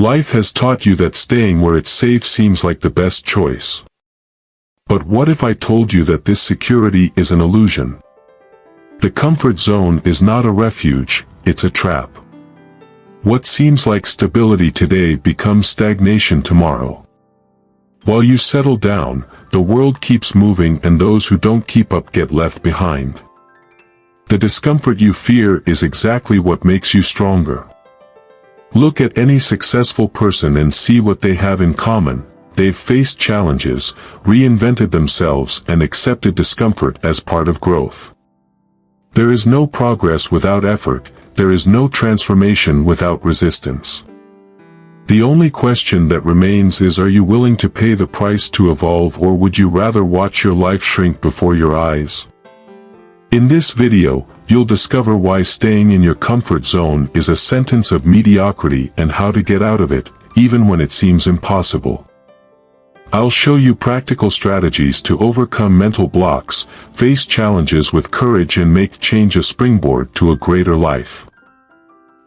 Life has taught you that staying where it's safe seems like the best choice. But what if I told you that this security is an illusion? The comfort zone is not a refuge, it's a trap. What seems like stability today becomes stagnation tomorrow. While you settle down, the world keeps moving and those who don't keep up get left behind. The discomfort you fear is exactly what makes you stronger. Look at any successful person and see what they have in common. They've faced challenges, reinvented themselves, and accepted discomfort as part of growth. There is no progress without effort, there is no transformation without resistance. The only question that remains is, are you willing to pay the price to evolve, or would you rather watch your life shrink before your eyes? In this video, you'll discover why staying in your comfort zone is a sentence of mediocrity and how to get out of it, even when it seems impossible. I'll show you practical strategies to overcome mental blocks, face challenges with courage, and make change a springboard to a greater life.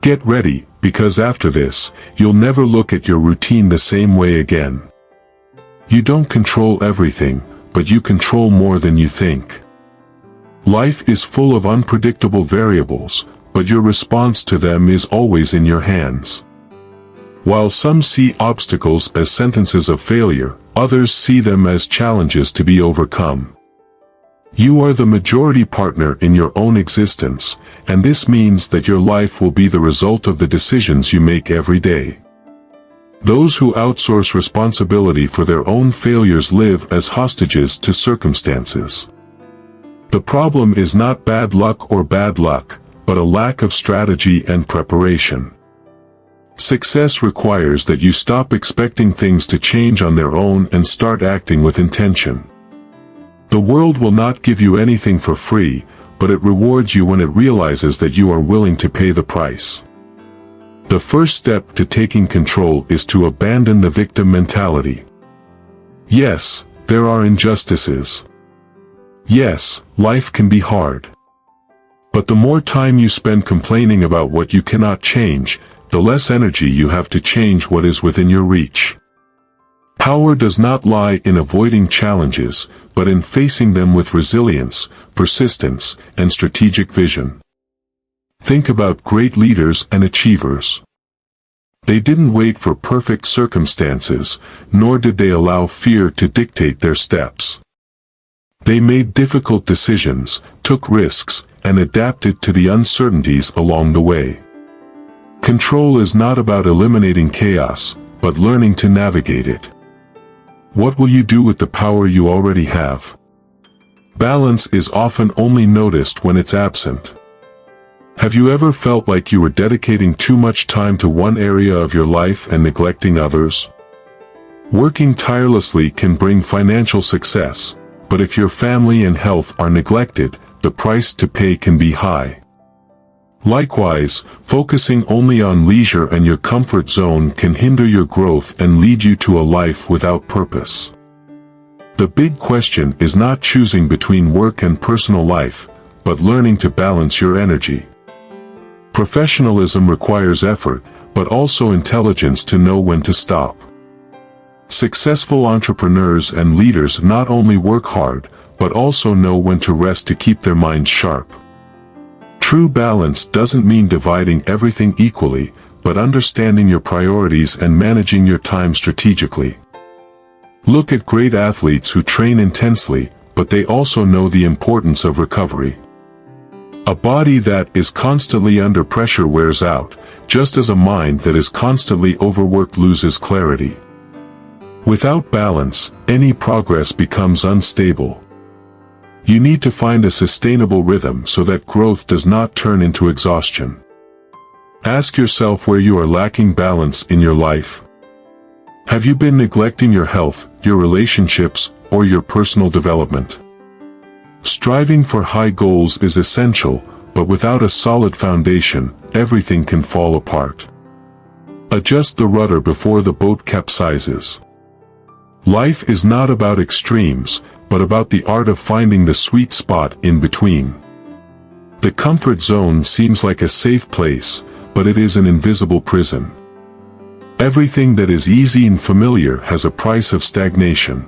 Get ready, because after this, you'll never look at your routine the same way again. You don't control everything, but you control more than you think. Life is full of unpredictable variables, but your response to them is always in your hands. While some see obstacles as sentences of failure, others see them as challenges to be overcome. You are the majority partner in your own existence, and this means that your life will be the result of the decisions you make every day. Those who outsource responsibility for their own failures live as hostages to circumstances. The problem is not bad luck or bad luck, but a lack of strategy and preparation. Success requires that you stop expecting things to change on their own and start acting with intention. The world will not give you anything for free, but it rewards you when it realizes that you are willing to pay the price. The first step to taking control is to abandon the victim mentality. Yes, there are injustices. Yes, life can be hard. But the more time you spend complaining about what you cannot change, the less energy you have to change what is within your reach. Power does not lie in avoiding challenges, but in facing them with resilience, persistence, and strategic vision. Think about great leaders and achievers. They didn't wait for perfect circumstances, nor did they allow fear to dictate their steps. They made difficult decisions, took risks, and adapted to the uncertainties along the way. Control is not about eliminating chaos, but learning to navigate it. What will you do with the power you already have? Balance is often only noticed when it's absent. Have you ever felt like you were dedicating too much time to one area of your life and neglecting others? Working tirelessly can bring financial success, but if your family and health are neglected, the price to pay can be high. Likewise, focusing only on leisure and your comfort zone can hinder your growth and lead you to a life without purpose. The big question is not choosing between work and personal life, but learning to balance your energy. Professionalism requires effort, but also intelligence to know when to stop. Successful entrepreneurs and leaders not only work hard, but also know when to rest to keep their minds sharp. True balance doesn't mean dividing everything equally, but understanding your priorities and managing your time strategically. Look at great athletes who train intensely, but they also know the importance of recovery. A body that is constantly under pressure wears out, just as a mind that is constantly overworked loses clarity. Without balance, any progress becomes unstable. You need to find a sustainable rhythm so that growth does not turn into exhaustion. Ask yourself where you are lacking balance in your life. Have you been neglecting your health, your relationships, or your personal development? Striving for high goals is essential, but without a solid foundation, everything can fall apart. Adjust the rudder before the boat capsizes. Life is not about extremes, but about the art of finding the sweet spot in between. The comfort zone seems like a safe place, but it is an invisible prison. Everything that is easy and familiar has a price of stagnation.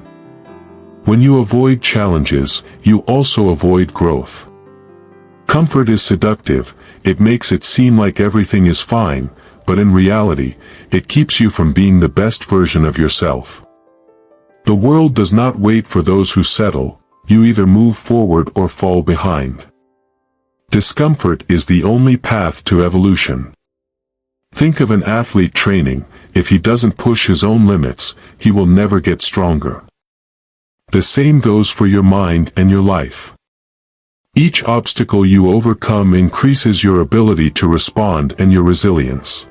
When you avoid challenges, you also avoid growth. Comfort is seductive. It makes it seem like everything is fine, but in reality, it keeps you from being the best version of yourself. The world does not wait for those who settle. You either move forward or fall behind. Discomfort is the only path to evolution. Think of an athlete training. If he doesn't push his own limits, he will never get stronger. The same goes for your mind and your life. Each obstacle you overcome increases your ability to respond and your resilience.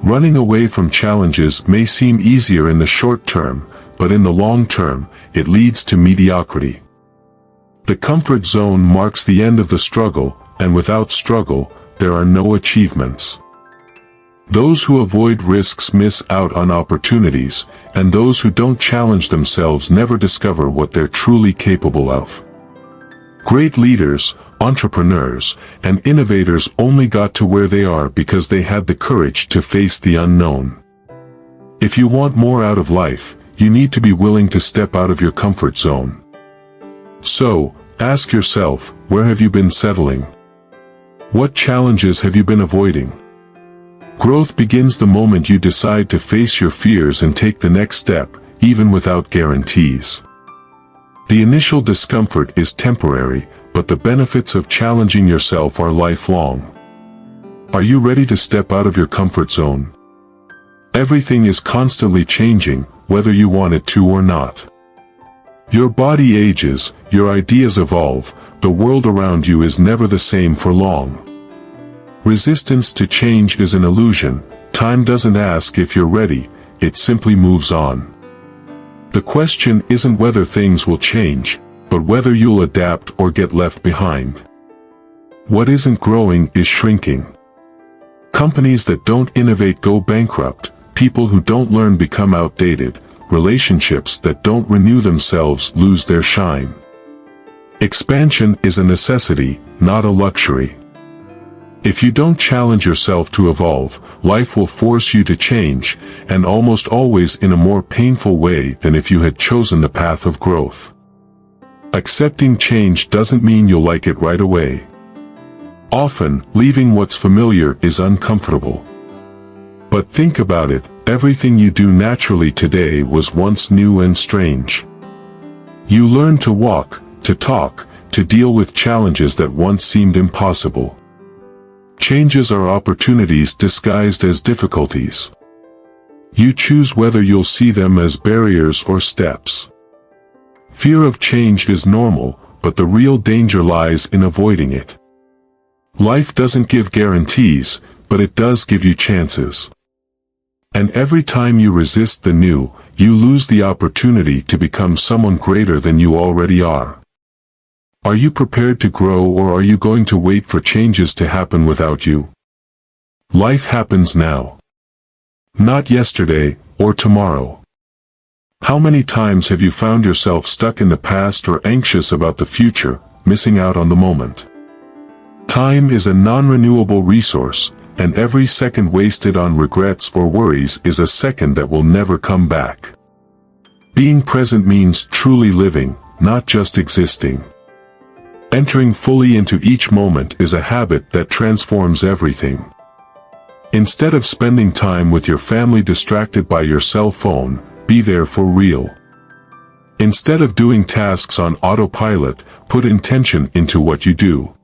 Running away from challenges may seem easier in the short term, but in the long term, it leads to mediocrity. The comfort zone marks the end of the struggle, and without struggle, there are no achievements. Those who avoid risks miss out on opportunities, and those who don't challenge themselves never discover what they're truly capable of. Great leaders, entrepreneurs, and innovators only got to where they are because they had the courage to face the unknown. If you want more out of life, you need to be willing to step out of your comfort zone. So, ask yourself, where have you been settling? What challenges have you been avoiding? Growth begins the moment you decide to face your fears and take the next step, even without guarantees. The initial discomfort is temporary, but the benefits of challenging yourself are lifelong. Are you ready to step out of your comfort zone? Everything is constantly changing, whether you want it to or not. Your body ages, your ideas evolve, the world around you is never the same for long. Resistance to change is an illusion. Time doesn't ask if you're ready, it simply moves on. The question isn't whether things will change, but whether you'll adapt or get left behind. What isn't growing is shrinking. Companies that don't innovate go bankrupt, people who don't learn become outdated, relationships that don't renew themselves lose their shine. Expansion is a necessity, not a luxury. If you don't challenge yourself to evolve, life will force you to change, and almost always in a more painful way than if you had chosen the path of growth. Accepting change doesn't mean you'll like it right away. Often, leaving what's familiar is uncomfortable. But think about it, everything you do naturally today was once new and strange. You learn to walk, to talk, to deal with challenges that once seemed impossible. Changes are opportunities disguised as difficulties. You choose whether you'll see them as barriers or steps. Fear of change is normal, but the real danger lies in avoiding it. Life doesn't give guarantees, but it does give you chances. And every time you resist the new, you lose the opportunity to become someone greater than you already are. Are you prepared to grow, or are you going to wait for changes to happen without you? Life happens now. Not yesterday, or tomorrow. How many times have you found yourself stuck in the past or anxious about the future, missing out on the moment? Time is a non-renewable resource, and every second wasted on regrets or worries is a second that will never come back. Being present means truly living, not just existing. Entering fully into each moment is a habit that transforms everything. Instead of spending time with your family distracted by your cell phone, be there for real. Instead of doing tasks on autopilot, put intention into what you do.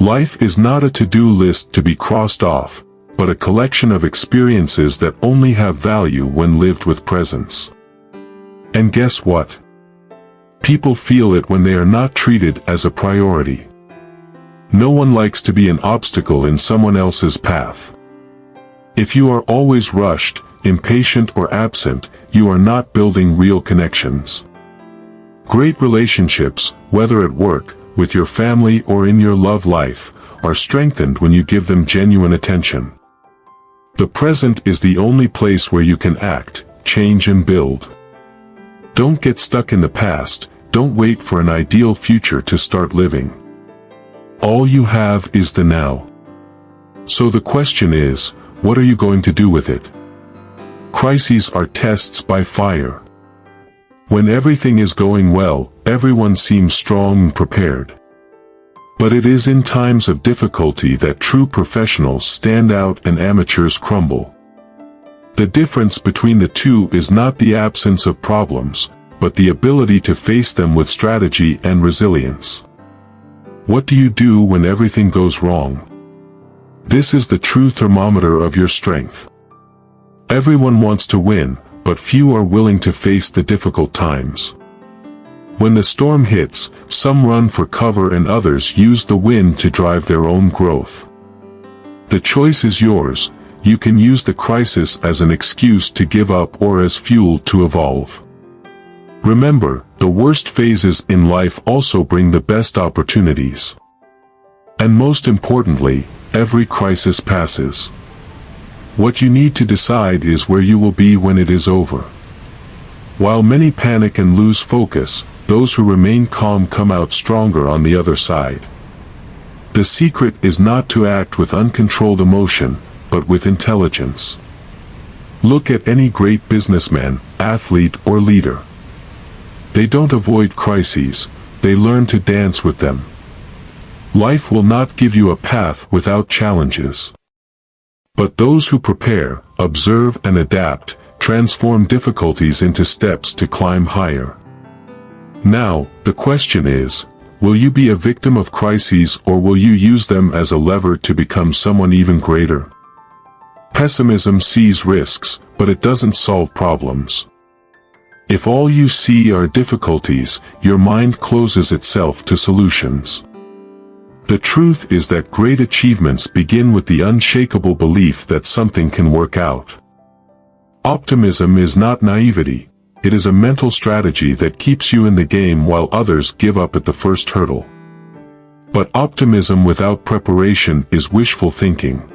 Life is not a to-do list to be crossed off, but a collection of experiences that only have value when lived with presence. And guess what? People feel it when they are not treated as a priority. No one likes to be an obstacle in someone else's path. If you are always rushed, impatient, or absent, you are not building real connections. Great relationships, whether at work, with your family, or in your love life, are strengthened when you give them genuine attention. The present is the only place where you can act, change, and build. Don't get stuck in the past, don't wait for an ideal future to start living. All you have is the now. So the question is, what are you going to do with it? Crises are tests by fire. When everything is going well, everyone seems strong and prepared. But it is in times of difficulty that true professionals stand out and amateurs crumble. The difference between the two is not the absence of problems, but the ability to face them with strategy and resilience. What do you do when everything goes wrong? This is the true thermometer of your strength. Everyone wants to win, but few are willing to face the difficult times. When the storm hits, some run for cover and others use the wind to drive their own growth. The choice is yours. You can use the crisis as an excuse to give up or as fuel to evolve. Remember, the worst phases in life also bring the best opportunities. And most importantly, every crisis passes. What you need to decide is where you will be when it is over. While many panic and lose focus, those who remain calm come out stronger on the other side. The secret is not to act with uncontrolled emotion, but with intelligence. Look at any great businessman, athlete, or leader. They don't avoid crises, they learn to dance with them. Life will not give you a path without challenges. But those who prepare, observe and adapt, transform difficulties into steps to climb higher. Now, the question is, will you be a victim of crises or will you use them as a lever to become someone even greater? Pessimism sees risks, but it doesn't solve problems. If all you see are difficulties, your mind closes itself to solutions. The truth is that great achievements begin with the unshakable belief that something can work out. Optimism is not naivety, it is a mental strategy that keeps you in the game while others give up at the first hurdle. But optimism without preparation is wishful thinking.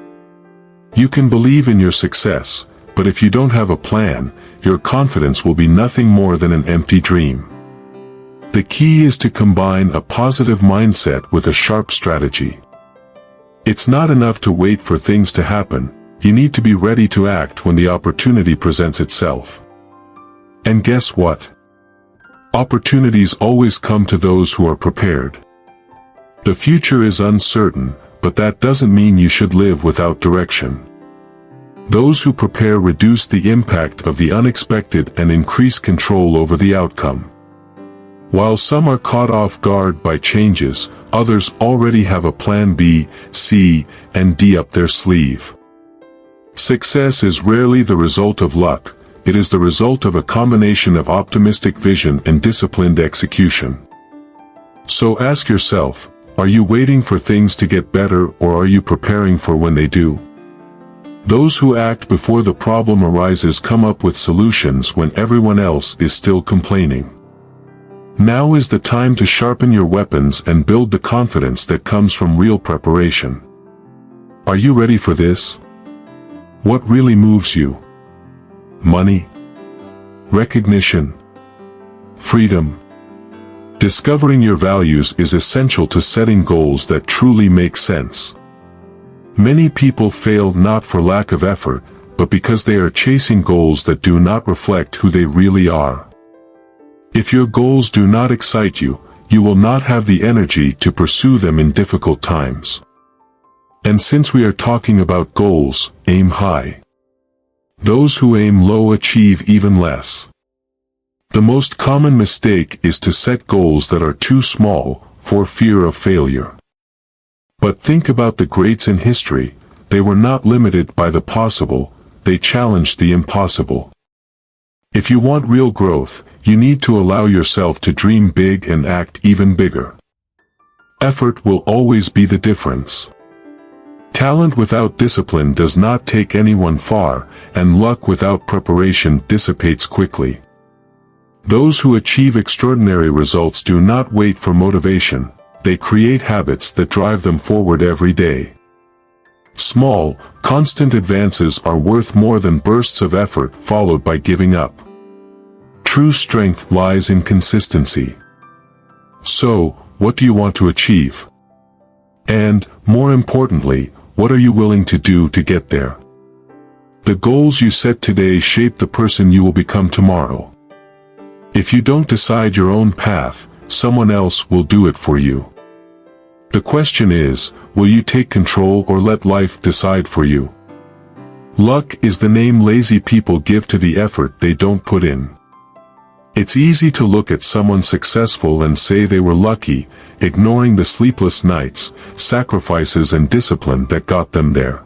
You can believe in your success, but if you don't have a plan, your confidence will be nothing more than an empty dream. The key is to combine a positive mindset with a sharp strategy. It's not enough to wait for things to happen, you need to be ready to act when the opportunity presents itself. And guess what? Opportunities always come to those who are prepared. The future is uncertain, but that doesn't mean you should live without direction. Those who prepare reduce the impact of the unexpected and increase control over the outcome. While some are caught off guard by changes, others already have a plan B, C, and D up their sleeve. Success is rarely the result of luck, it is the result of a combination of optimistic vision and disciplined execution. So ask yourself, are you waiting for things to get better or are you preparing for when they do? Those who act before the problem arises come up with solutions when everyone else is still complaining. Now is the time to sharpen your weapons and build the confidence that comes from real preparation. Are you ready for this? What really moves you? Money? Recognition? Freedom? Discovering your values is essential to setting goals that truly make sense. Many people fail not for lack of effort, but because they are chasing goals that do not reflect who they really are. If your goals do not excite you, you will not have the energy to pursue them in difficult times. And since we are talking about goals, aim high. Those who aim low achieve even less. The most common mistake is to set goals that are too small, for fear of failure. But think about the greats in history, they were not limited by the possible, they challenged the impossible. If you want real growth, you need to allow yourself to dream big and act even bigger. Effort will always be the difference. Talent without discipline does not take anyone far, and luck without preparation dissipates quickly. Those who achieve extraordinary results do not wait for motivation, they create habits that drive them forward every day. Small, constant advances are worth more than bursts of effort followed by giving up. True strength lies in consistency. So, what do you want to achieve? And, more importantly, what are you willing to do to get there? The goals you set today shape the person you will become tomorrow. If you don't decide your own path, someone else will do it for you. The question is, will you take control or let life decide for you? Luck is the name lazy people give to the effort they don't put in. It's easy to look at someone successful and say they were lucky, ignoring the sleepless nights, sacrifices and discipline that got them there.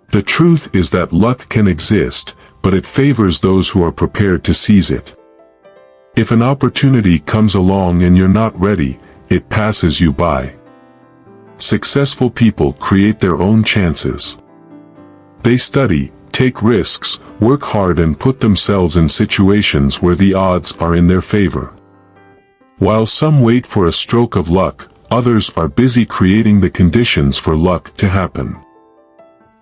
The truth is that luck can exist, but it favors those who are prepared to seize it. If an opportunity comes along and you're not ready, it passes you by. Successful people create their own chances. They study, take risks, work hard and put themselves in situations where the odds are in their favor. While some wait for a stroke of luck, others are busy creating the conditions for luck to happen.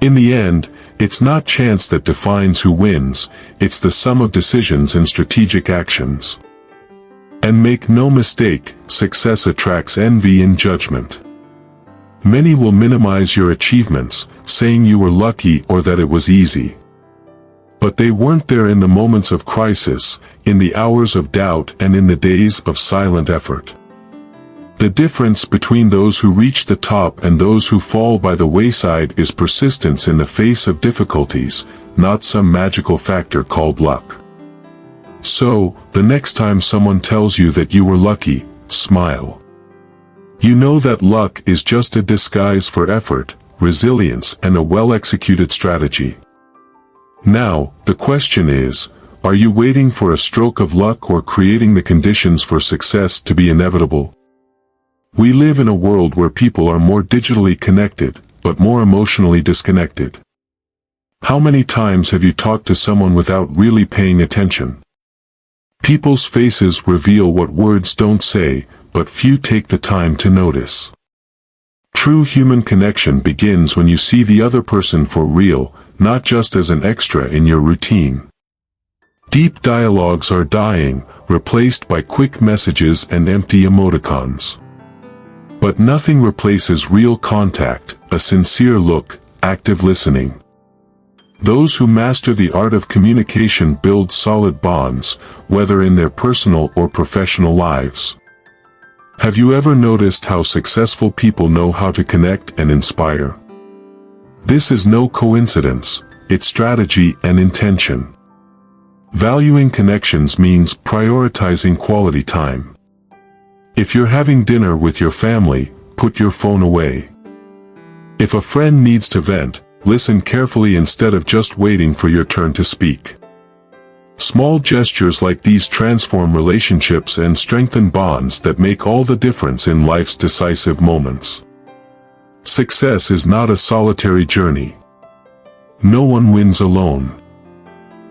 In the end, it's not chance that defines who wins, it's the sum of decisions and strategic actions. And make no mistake, success attracts envy and judgment. Many will minimize your achievements, saying you were lucky or that it was easy. But they weren't there in the moments of crisis, in the hours of doubt and in the days of silent effort. The difference between those who reach the top and those who fall by the wayside is persistence in the face of difficulties, not some magical factor called luck. So, the next time someone tells you that you were lucky, smile. You know that luck is just a disguise for effort, resilience and a well-executed strategy. Now, the question is, are you waiting for a stroke of luck or creating the conditions for success to be inevitable? We live in a world where people are more digitally connected, but more emotionally disconnected. How many times have you talked to someone without really paying attention? People's faces reveal what words don't say, but few take the time to notice. True human connection begins when you see the other person for real, not just as an extra in your routine. Deep dialogues are dying, replaced by quick messages and empty emoticons. But nothing replaces real contact, a sincere look, active listening. Those who master the art of communication build solid bonds, whether in their personal or professional lives. Have you ever noticed how successful people know how to connect and inspire? This is no coincidence, it's strategy and intention. Valuing connections means prioritizing quality time. If you're having dinner with your family, put your phone away. If a friend needs to vent, listen carefully instead of just waiting for your turn to speak. Small gestures like these transform relationships and strengthen bonds that make all the difference in life's decisive moments. Success is not a solitary journey. No one wins alone.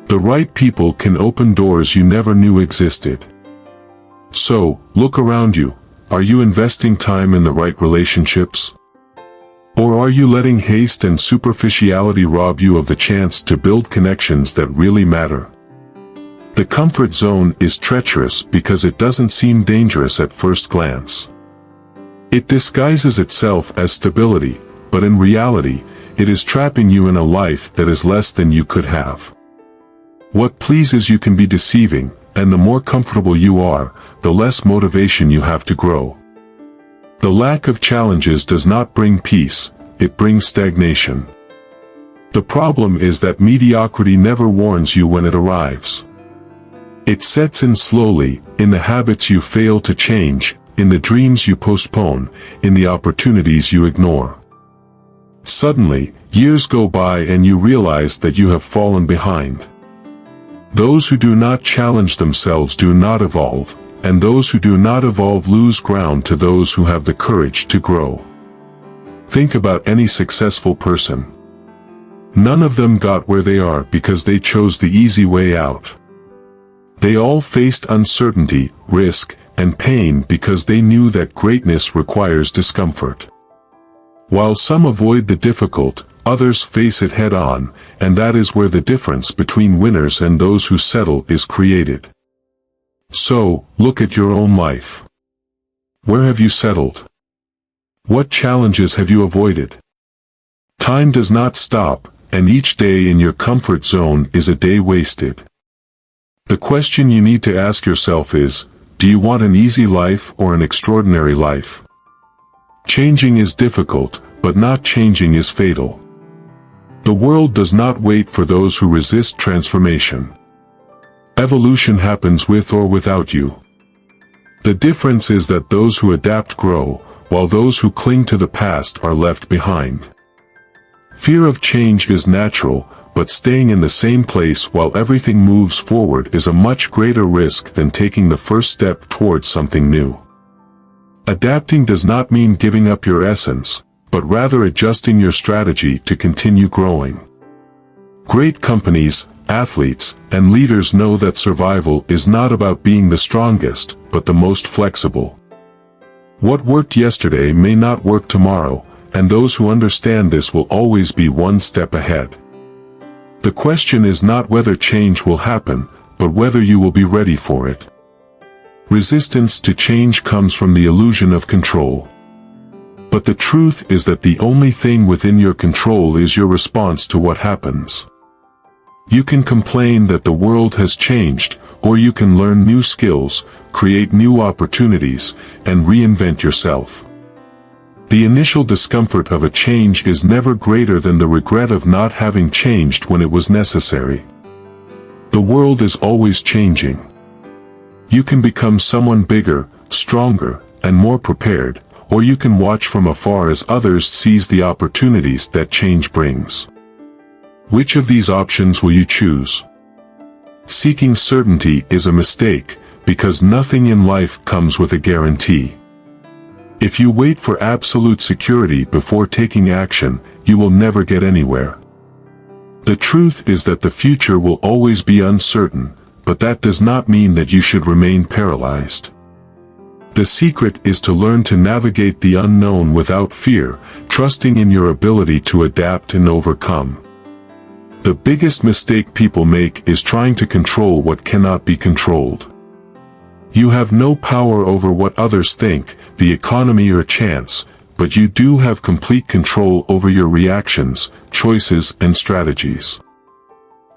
The right people can open doors you never knew existed. So, look around you. Are you investing time in the right relationships? Or are you letting haste and superficiality rob you of the chance to build connections that really matter? The comfort zone is treacherous because it doesn't seem dangerous at first glance. It disguises itself as stability, but in reality, it is trapping you in a life that is less than you could have. What pleases you can be deceiving, and the more comfortable you are, the less motivation you have to grow. The lack of challenges does not bring peace, it brings stagnation. The problem is that mediocrity never warns you when it arrives. It sets in slowly, in the habits you fail to change, in the dreams you postpone, in the opportunities you ignore. Suddenly, years go by and you realize that you have fallen behind. Those who do not challenge themselves do not evolve, and those who do not evolve lose ground to those who have the courage to grow. Think about any successful person. None of them got where they are because they chose the easy way out. They all faced uncertainty, risk, and pain because they knew that greatness requires discomfort. While some avoid the difficult, others face it head-on, and that is where the difference between winners and those who settle is created. So, look at your own life. Where have you settled? What challenges have you avoided? Time does not stop, and each day in your comfort zone is a day wasted. The question you need to ask yourself is, do you want an easy life or an extraordinary life? Changing is difficult, but not changing is fatal. The world does not wait for those who resist transformation. Evolution happens with or without you. The difference is that those who adapt grow, while those who cling to the past are left behind. Fear of change is natural, but staying in the same place while everything moves forward is a much greater risk than taking the first step towards something new. Adapting does not mean giving up your essence, but rather adjusting your strategy to continue growing. Great companies, athletes, and leaders know that survival is not about being the strongest, but the most flexible. What worked yesterday may not work tomorrow, and those who understand this will always be one step ahead. The question is not whether change will happen, but whether you will be ready for it. Resistance to change comes from the illusion of control. But the truth is that the only thing within your control is your response to what happens. You can complain that the world has changed, or you can learn new skills, create new opportunities, and reinvent yourself. The initial discomfort of a change is never greater than the regret of not having changed when it was necessary. The world is always changing. You can become someone bigger, stronger, and more prepared, or you can watch from afar as others seize the opportunities that change brings. Which of these options will you choose? Seeking certainty is a mistake, because nothing in life comes with a guarantee. If you wait for absolute security before taking action, you will never get anywhere. The truth is that the future will always be uncertain, but that does not mean that you should remain paralyzed. The secret is to learn to navigate the unknown without fear, trusting in your ability to adapt and overcome. The biggest mistake people make is trying to control what cannot be controlled. You have no power over what others think, the economy or chance, but you do have complete control over your reactions, choices, and strategies.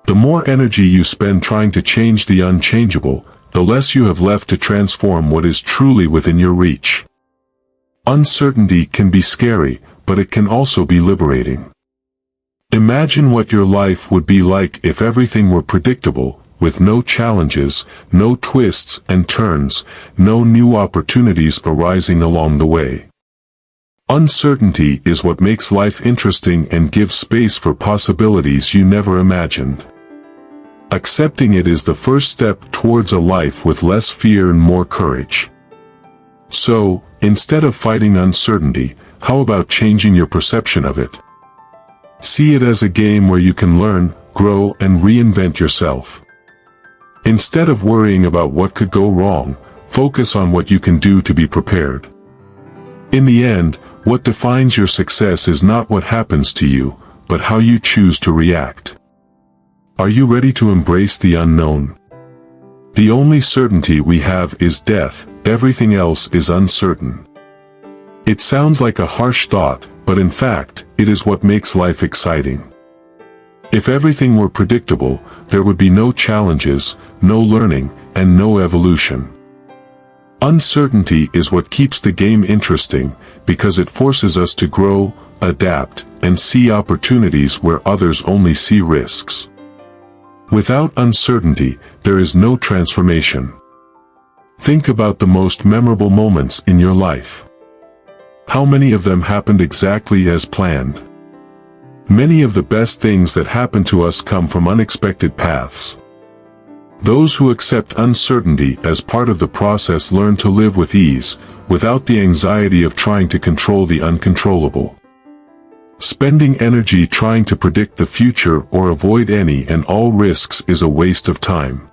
The more energy you spend trying to change the unchangeable, the less you have left to transform what is truly within your reach. Uncertainty can be scary, but it can also be liberating. Imagine what your life would be like if everything were predictable, with no challenges, no twists and turns, no new opportunities arising along the way. Uncertainty is what makes life interesting and gives space for possibilities you never imagined. Accepting it is the first step towards a life with less fear and more courage. So, instead of fighting uncertainty, how about changing your perception of it? See it as a game where you can learn, grow, and reinvent yourself. Instead of worrying about what could go wrong, focus on what you can do to be prepared. In the end, what defines your success is not what happens to you, but how you choose to react. Are you ready to embrace the unknown? The only certainty we have is death, everything else is uncertain. It sounds like a harsh thought, but in fact, it is what makes life exciting. If everything were predictable, there would be no challenges, no learning, and no evolution. Uncertainty is what keeps the game interesting, because it forces us to grow, adapt, and see opportunities where others only see risks. Without uncertainty, there is no transformation. Think about the most memorable moments in your life. How many of them happened exactly as planned? Many of the best things that happen to us come from unexpected paths. Those who accept uncertainty as part of the process learn to live with ease, without the anxiety of trying to control the uncontrollable. Spending energy trying to predict the future or avoid any and all risks is a waste of time.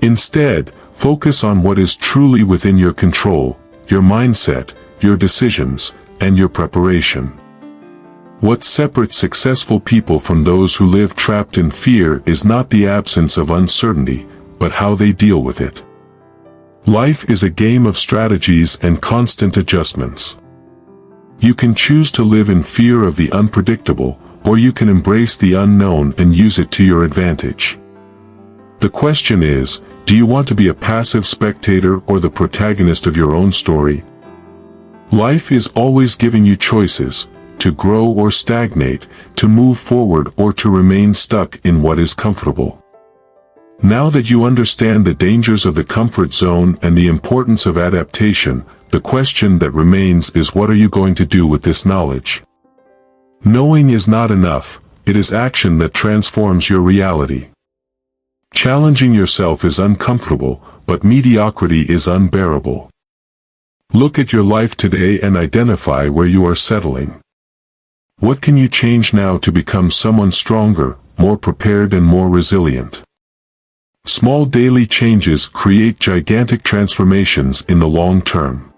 Instead, focus on what is truly within your control, your mindset, your decisions, and your preparation. What separates successful people from those who live trapped in fear is not the absence of uncertainty, but how they deal with it. Life is a game of strategies and constant adjustments. You can choose to live in fear of the unpredictable, or you can embrace the unknown and use it to your advantage. The question is, do you want to be a passive spectator or the protagonist of your own story? Life is always giving you choices, to grow or stagnate, to move forward or to remain stuck in what is comfortable. Now that you understand the dangers of the comfort zone and the importance of adaptation, the question that remains is, what are you going to do with this knowledge? Knowing is not enough, it is action that transforms your reality. Challenging yourself is uncomfortable, but mediocrity is unbearable. Look at your life today and identify where you are settling. What can you change now to become someone stronger, more prepared and more resilient? Small daily changes create gigantic transformations in the long term.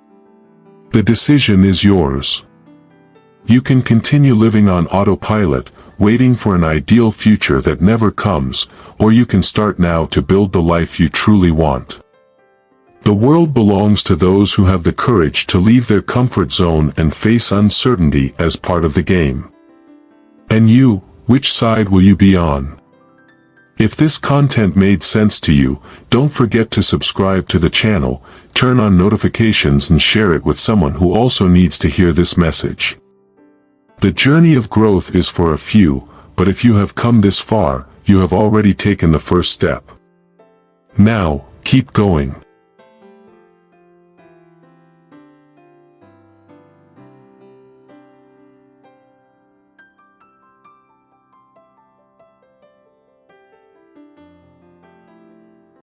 The decision is yours. You can continue living on autopilot, waiting for an ideal future that never comes, or you can start now to build the life you truly want. The world belongs to those who have the courage to leave their comfort zone and face uncertainty as part of the game. And you, which side will you be on? If this content made sense to you, don't forget to subscribe to the channel, turn on notifications and share it with someone who also needs to hear this message. The journey of growth is for a few, but if you have come this far, you have already taken the first step. Now, keep going.